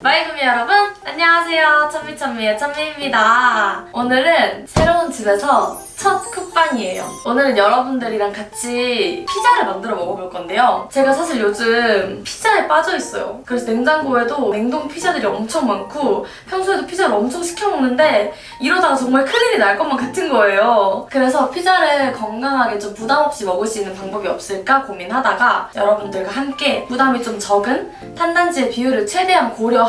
마이구미 여러분, 안녕하세요. 천미천미의 천미입니다. 오늘은 새로운 집에서 첫 쿡방이에요. 오늘은 여러분들이랑 같이 피자를 만들어 먹어볼 건데요. 제가 사실 요즘 피자에 빠져있어요. 그래서 냉장고에도 냉동 피자들이 엄청 많고 평소에도 피자를 엄청 시켜 먹는데 이러다가 정말 큰일이 날 것만 같은 거예요. 그래서 피자를 건강하게 좀 부담 없이 먹을 수 있는 방법이 없을까 고민하다가 여러분들과 함께 부담이 좀 적은 탄단지의 비율을 최대한 고려한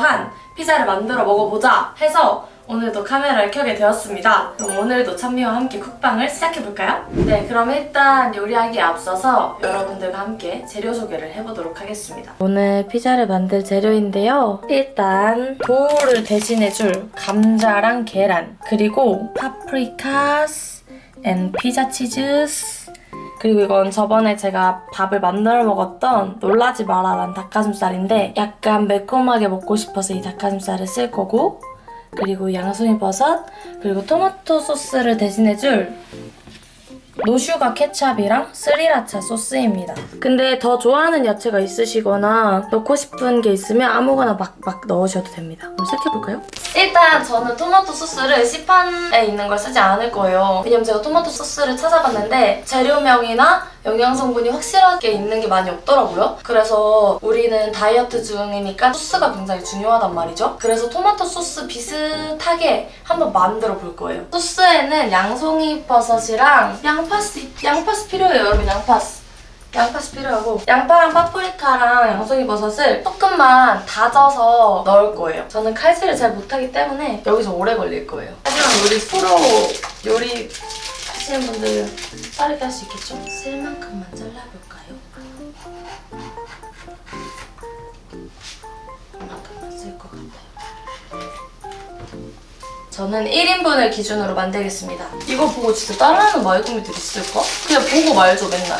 피자를 만들어 먹어보자 해서 오늘도 카메라를 켜게 되었습니다. 그럼 오늘도 찬미와 함께 쿡방을 시작해볼까요? 네, 그럼 일단 요리하기에 앞서서 여러분들과 함께 재료 소개를 해보도록 하겠습니다. 오늘 피자를 만들 재료인데요. 일단 도우를 대신해줄 감자랑 계란, 그리고 파프리카스 앤 피자 치즈스, 그리고 이건 저번에 제가 밥을 만들어 먹었던 놀라지 마라란 닭가슴살인데 약간 매콤하게 먹고 싶어서 이 닭가슴살을 쓸 거고, 그리고 양송이버섯, 그리고 토마토 소스를 대신해줄 노슈가 케찹이랑 스리라차 소스입니다. 근데 더 좋아하는 야채가 있으시거나 넣고 싶은 게 있으면 아무거나 막 넣으셔도 됩니다. 그럼 시작해볼까요? 일단 저는 토마토 소스를 시판에 있는 걸 쓰지 않을 거예요. 왜냐면 제가 토마토 소스를 찾아봤는데 재료명이나 영양성분이 확실하게 있는 게 많이 없더라고요. 그래서 우리는 다이어트 중이니까 소스가 굉장히 중요하단 말이죠. 그래서 토마토 소스 비슷하게 한번 만들어 볼 거예요. 소스에는 양송이 버섯이랑 양파스 필요해요, 여러분. 양파스 필요하고, 양파랑 파프리카랑 양송이 버섯을 조금만 다져서 넣을 거예요. 저는 칼질을 잘 못하기 때문에 여기서 오래 걸릴 거예요. 하지만 우리 프로 요리 하시는 분들은 빠르게 할 수 있겠죠? 쓸 만큼만 잘라볼까요? 이만큼만 쓸 것 같아요. 저는 1인분을 기준으로 만들겠습니다. 이거 보고 진짜 따라하는 마이구미들 있을까? 그냥 보고 말죠, 맨날.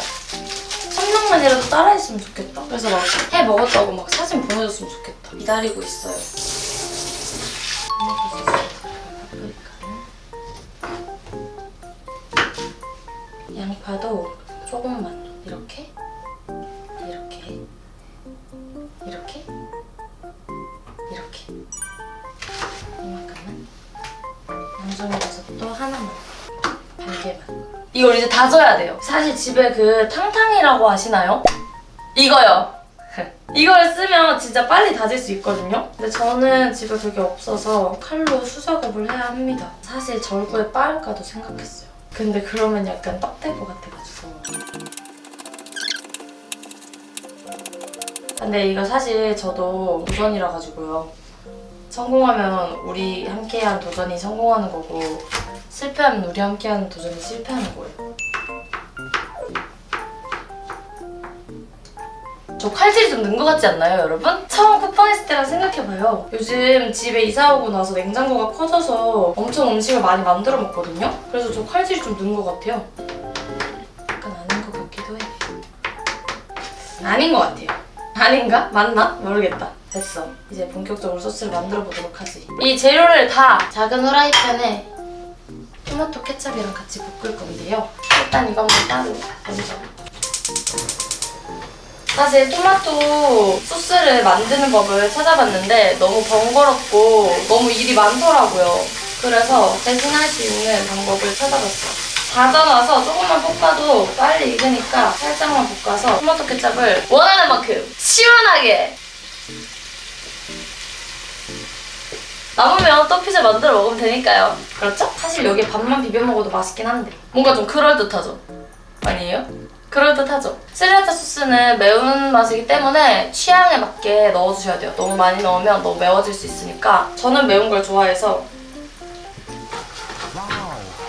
3명만이라도 따라했으면 좋겠다. 그래서 막 해 먹었다고 막 사진 보내줬으면 좋겠다. 기다리고 있어요. 양파도 조금만 이렇게 이만큼만. 양송이버섯도 하나만, 반 개만. 이걸 이제 다져야 돼요. 사실 집에 그 탕탕이라고 아시나요? 이거요. 이걸 쓰면 진짜 빨리 다질 수 있거든요. 근데 저는 집에 그게 없어서 칼로 수작업을 해야 합니다. 사실 절구에 빠을까도 생각했어요. 근데 그러면 약간 떡될 것 같아가지고. 근데 이거 사실 저도 도전이라 가지고요. 성공하면 우리 함께한 도전이 성공하는 거고, 실패하면 우리 함께하는 도전이 실패하는 거예요. 저 칼질이 좀 는 것 같지 않나요, 여러분? 처음 쿡방했을 때랑 생각해봐요. 요즘 집에 이사 오고 나서 냉장고가 커져서 엄청 음식을 많이 만들어 먹거든요? 그래서 저 칼질이 좀 는 것 같아요. 약간 아닌 것 같기도 해. 아닌 것 같아요. 아닌가? 맞나? 모르겠다. 됐어. 이제 본격적으로 소스를 만들어 보도록 하지. 이 재료를 다 작은 후라이팬에 토마토 케찹이랑 같이 볶을 건데요. 일단 이건 따로 먼저. 사실 토마토 소스를 만드는 법을 찾아봤는데 너무 번거롭고 너무 일이 많더라고요. 그래서 대신할 수 있는 방법을 찾아봤어요. 다져놔서 조금만 볶아도 빨리 익으니까 살짝만 볶아서 토마토 케찹을 원하는 만큼 시원하게, 남으면 또 피자 만들어 먹으면 되니까요. 그렇죠? 사실 여기에 밥만 비벼 먹어도 맛있긴 한데 뭔가 좀 그럴듯하죠? 아니에요? 그럴듯하죠? 스리라차 소스는 매운 맛이기 때문에 취향에 맞게 넣어주셔야 돼요. 너무 많이 넣으면 너무 매워질 수 있으니까. 저는 매운 걸 좋아해서.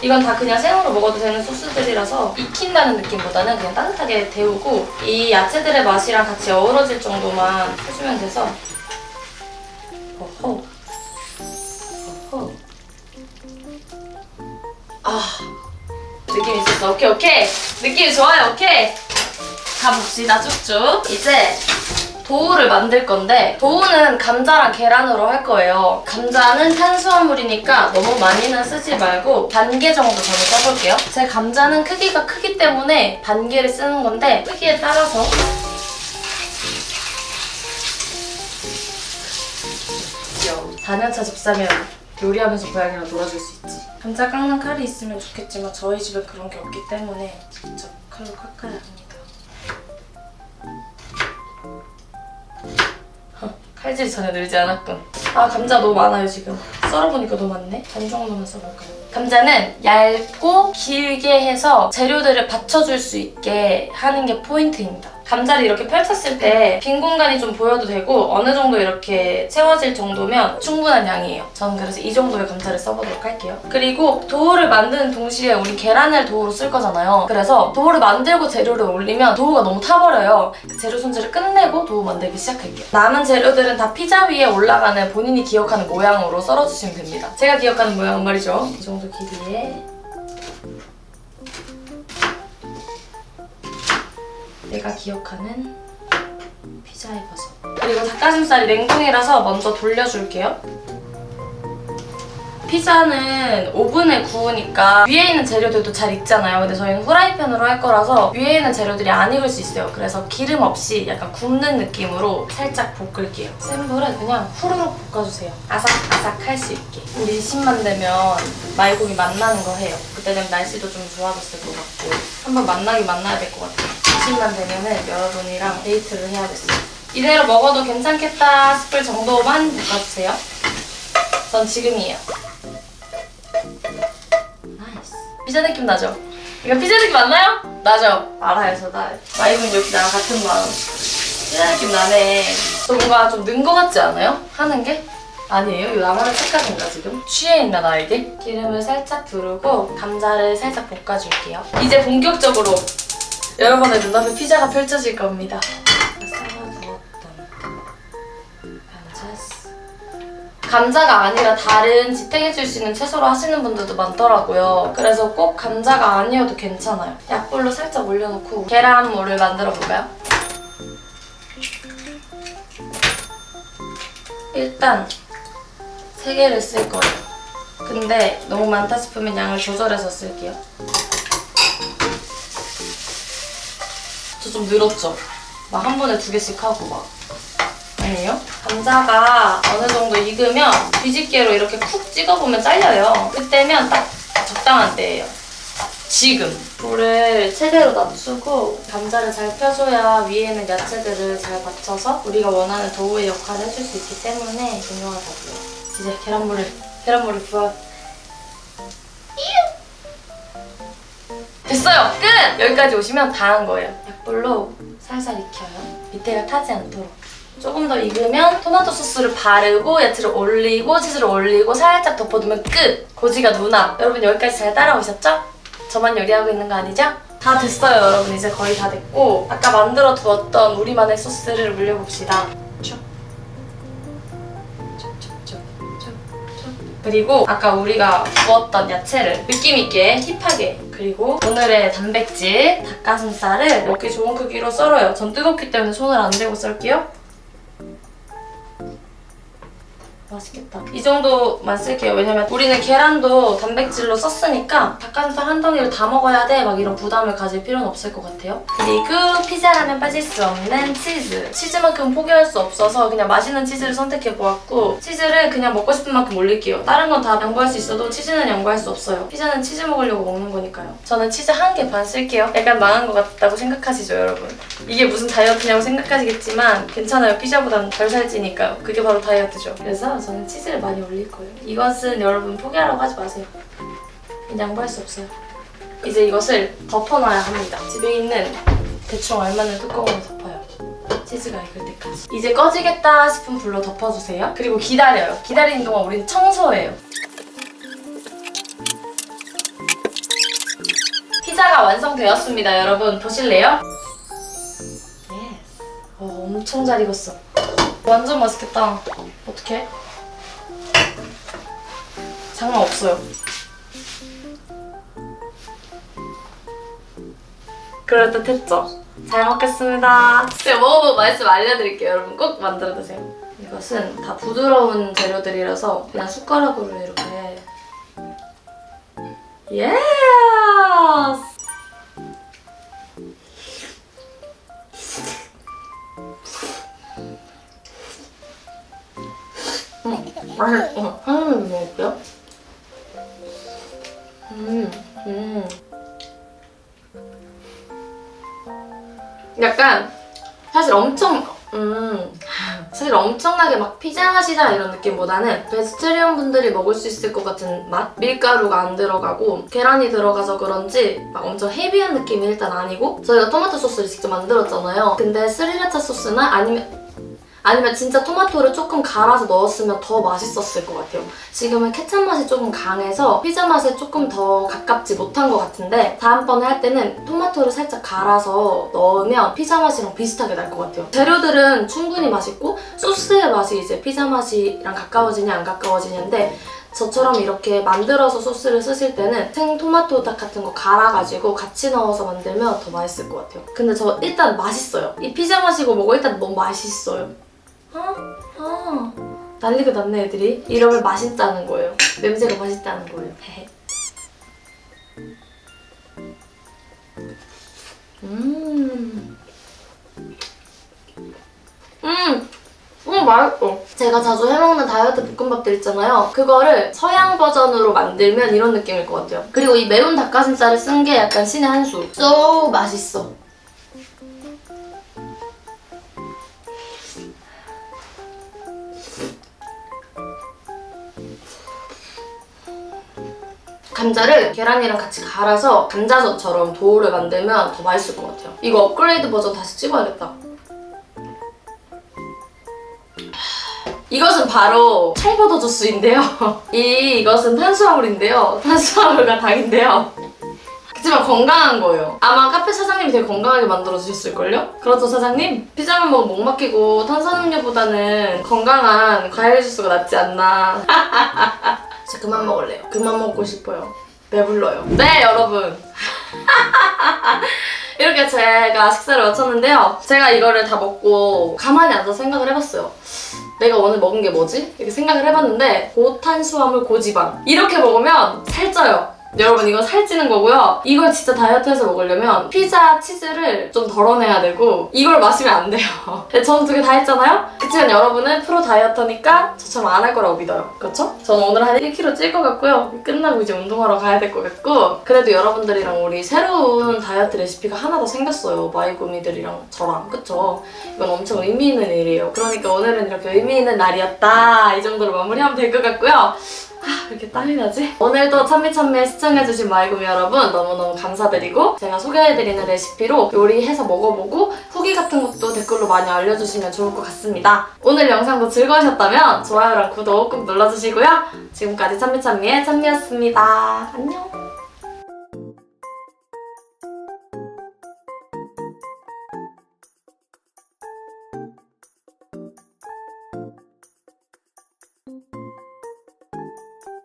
이건 다 그냥 생으로 먹어도 되는 소스들이라서 익힌다는 느낌보다는 그냥 따뜻하게 데우고 이 야채들의 맛이랑 같이 어우러질 정도만 해주면 돼서. 어허. 아, 느낌 있었어. 오케이. 느낌이 좋아요. 오케이. 가봅시다, 쭉쭉. 이제 도우를 만들 건데, 도우는 감자랑 계란으로 할 거예요. 감자는 탄수화물이니까 너무 많이는 쓰지 말고 반 개 정도 저는 써볼게요. 제 감자는 크기가 크기 때문에 반 개를 쓰는 건데, 크기에 따라서 알죠? 4년차 집사면 요리하면서 고양이랑 놀아줄 수 있지. 감자 깎는 칼이 있으면 좋겠지만 저희 집에 그런 게 없기 때문에 직접 칼로 깎아야 합니다. 칼질이 전혀 늘지 않았군. 아, 감자 너무 많아요 지금. 썰어보니까 너무 많네. 반 정도만 썰어볼까요? 감자는 얇고 길게 해서 재료들을 받쳐줄 수 있게 하는 게 포인트입니다. 감자를 이렇게 펼쳤을 때 빈 공간이 좀 보여도 되고 어느 정도 이렇게 채워질 정도면 충분한 양이에요. 저는 그래서 이 정도의 감자를 써보도록 할게요. 그리고 도우를 만드는 동시에 우리 계란을 도우로 쓸 거잖아요. 그래서 도우를 만들고 재료를 올리면 도우가 너무 타버려요. 재료 손질을 끝내고 도우 만들기 시작할게요. 남은 재료들은 다 피자 위에 올라가는 본인이 기억하는 모양으로 썰어주시면 됩니다. 제가 기억하는 모양은 말이죠. 이 정도 길이에 내가 기억하는 피자의 버섯. 그리고 닭가슴살이 냉동이라서 먼저 돌려줄게요. 피자는 오븐에 구우니까 위에 있는 재료들도 잘 익잖아요. 근데 저희는 후라이팬으로 할 거라서 위에 있는 재료들이 안 익을 수 있어요. 그래서 기름 없이 약간 굽는 느낌으로 살짝 볶을게요. 센 불에 그냥 후루룩 볶아주세요. 아삭아삭 할 수 있게. 우리 신만 되면 말고기 만나는 거 해요. 그때 되면 날씨도 좀 좋아졌을 것 같고 한번 만나야 될 것 같아요. 20만 되면은 여러분이랑 데이트를 해야겠어요. 이대로 먹어도 괜찮겠다 싶을 정도만 볶아주세요. 전 지금이에요. 나이스. 피자 느낌 나죠? 이거 피자 느낌 안 나요? 나죠? 알아요, 저 나. 마이분 역시 나랑 같은 마음. 피자 느낌 나네. 저 뭔가 좀 는 거 같지 않아요? 하는 게? 아니에요? 이거 나만의 착각인가 지금? 취해 있나 나에게? 기름을 살짝 두르고 감자를 살짝 볶아줄게요. 이제 본격적으로 여러분의 눈앞에 피자가 펼쳐질 겁니다. 감자가 아니라 다른 지탱해줄 수 있는 채소로 하시는 분들도 많더라고요. 그래서 꼭 감자가 아니어도 괜찮아요. 약불로 살짝 올려놓고 계란물을 만들어 볼까요? 일단 3개를 쓸 거예요. 근데 너무 많다 싶으면 양을 조절해서 쓸게요. 저 좀 늘었죠? 막 한 번에 2개씩 하고 막. 아니에요? 감자가 어느 정도 익으면 뒤집개로 이렇게 쿡 찍어보면 잘려요. 그때면 딱 적당한 때예요. 지금! 불을 최대로 낮추고 감자를 잘 펴줘야 위에 있는 야채들을 잘 받쳐서 우리가 원하는 도우의 역할을 해줄 수 있기 때문에 중요하다고요. 이제 계란물을 부어... 됐어요! 끝! 여기까지 오시면 다 한 거예요. 약불로 살살 익혀요. 밑에가 타지 않도록. 조금 더 익으면 토마토 소스를 바르고 야채를 올리고 치즈를 올리고 살짝 덮어두면 끝! 고지가 누나. 여러분 여기까지 잘 따라오셨죠? 저만 요리하고 있는 거 아니죠? 다 됐어요 여러분. 이제 거의 다 됐고 아까 만들어 두었던 우리만의 소스를 올려봅시다. 그리고 아까 우리가 구웠던 야채를 느낌있게 힙하게 그리고 오늘의 단백질 닭가슴살을 먹기 좋은 크기로 썰어요. 전 뜨겁기 때문에 손을 안 대고 썰게요. 맛있겠다. 이 정도만 쓸게요. 왜냐면 우리는 계란도 단백질로 썼으니까 닭가슴살 한 덩이를 다 먹어야 돼 막 이런 부담을 가질 필요는 없을 것 같아요. 그리고 피자라면 빠질 수 없는 치즈. 치즈만큼 포기할 수 없어서 그냥 맛있는 치즈를 선택해보았고 치즈를 그냥 먹고 싶은 만큼 올릴게요. 다른 건 다 양보할 수 있어도 치즈는 양보할 수 없어요. 피자는 치즈 먹으려고 먹는 거니까요. 저는 치즈 1개 반 쓸게요. 약간 망한 것 같다고 생각하시죠 여러분? 이게 무슨 다이어트냐고 생각하시겠지만 괜찮아요. 피자보다는 덜 살찌니까요. 그게 바로 다이어트죠. 그래서 저는 치즈를 많이 올릴 거예요. 이것은 여러분 포기하라고 하지 마세요. 양보할 수 없어요. 이제 이것을 덮어놔야 합니다. 집에 있는 대충 알맞는 뚜껑으로 덮어요. 치즈가 익을 때까지. 이제 꺼지겠다 싶은 불로 덮어주세요. 그리고 기다려요. 기다리는 동안 우리는 청소해요. 피자가 완성되었습니다. 여러분 보실래요? 예스. 엄청 잘 익었어. 완전 맛있겠다. 어떡해? 장난 없어요. 그럴듯했죠? 잘 먹겠습니다. 제가 먹어보고 맛있으면 알려드릴게요. 여러분 꼭 만들어 드세요. 이것은 다 부드러운 재료들이라서 그냥 숟가락으로 이렇게 예스! 맛있어. 하나만 먹을게요. 약간 사실 엄청나게 막 피자 맛이다 이런 느낌보다는 베스트리언 분들이 먹을 수 있을 것 같은 맛? 밀가루가 안 들어가고 계란이 들어가서 그런지 막 엄청 헤비한 느낌이 일단 아니고, 저희가 토마토 소스를 직접 만들었잖아요. 근데 스리라차 소스나 아니면 진짜 토마토를 조금 갈아서 넣었으면 더 맛있었을 것 같아요. 지금은 케찹 맛이 조금 강해서 피자 맛에 조금 더 가깝지 못한 것 같은데, 다음번에 할 때는 토마토를 살짝 갈아서 넣으면 피자 맛이랑 비슷하게 날 것 같아요. 재료들은 충분히 맛있고 소스의 맛이 이제 피자 맛이랑 가까워지냐 안 가까워지냐인데, 저처럼 이렇게 만들어서 소스를 쓰실 때는 생토마토 같은 거 갈아가지고 같이 넣어서 만들면 더 맛있을 것 같아요. 근데 저 일단 맛있어요. 이 피자 맛이고 뭐고 일단 너무 맛있어요. 난리가 났네 애들이. 이러면 맛있다는 거예요. 냄새가 맛있다는 거예요. 맛있어. 제가 자주 해먹는 다이어트 볶음밥들 있잖아요. 그거를 서양 버전으로 만들면 이런 느낌일 것 같아요. 그리고 이 매운 닭가슴살을 쓴 게 약간 신의 한 수. So 맛있어. 감자를 계란이랑 같이 갈아서 감자전처럼 도우를 만들면 더 맛있을 것 같아요. 이거 업그레이드 버전 다시 찍어야겠다. 이것은 바로 청포도 주스인데요. 이것은 탄수화물인데요. 탄수화물과 당인데요. 그치만 건강한 거예요. 아마 카페 사장님이 되게 건강하게 만들어주셨을걸요? 그렇죠 사장님? 피자만 먹으면 목 막히고 탄산음료보다는 건강한 과일 주스가 낫지 않나. 진짜 그만 먹을래요. 그만 먹고 싶어요. 배불러요. 네 여러분. 이렇게 제가 식사를 마쳤는데요. 제가 이거를 다 먹고 가만히 앉아서 생각을 해봤어요. 내가 오늘 먹은 게 뭐지? 이렇게 생각을 해봤는데 고탄수화물 고지방 이렇게 먹으면 살쪄요. 여러분 이거 살찌는 거고요. 이걸 진짜 다이어트해서 먹으려면 피자 치즈를 좀 덜어내야 되고 이걸 마시면 안 돼요. 저는 두 개 다 했잖아요? 그치만 여러분은 프로 다이어터니까 저처럼 안 할 거라고 믿어요. 그렇죠? 저는 오늘 한 1kg 찔 것 같고요. 끝나고 이제 운동하러 가야 될 것 같고, 그래도 여러분들이랑 우리 새로운 다이어트 레시피가 하나 더 생겼어요. 마이구미들이랑 저랑. 그쵸? 이건 엄청 의미 있는 일이에요. 그러니까 오늘은 이렇게 의미 있는 날이었다. 이 정도로 마무리하면 될 것 같고요. 왜 이렇게 땀이 나지? 오늘도 참미참미에 시청해주신 마이구미 여러분 너무너무 감사드리고, 제가 소개해드리는 레시피로 요리해서 먹어보고 후기 같은 것도 댓글로 많이 알려주시면 좋을 것 같습니다. 오늘 영상도 즐거우셨다면 좋아요랑 구독 꼭 눌러주시고요. 지금까지 참미참미의 참미였습니다. 안녕!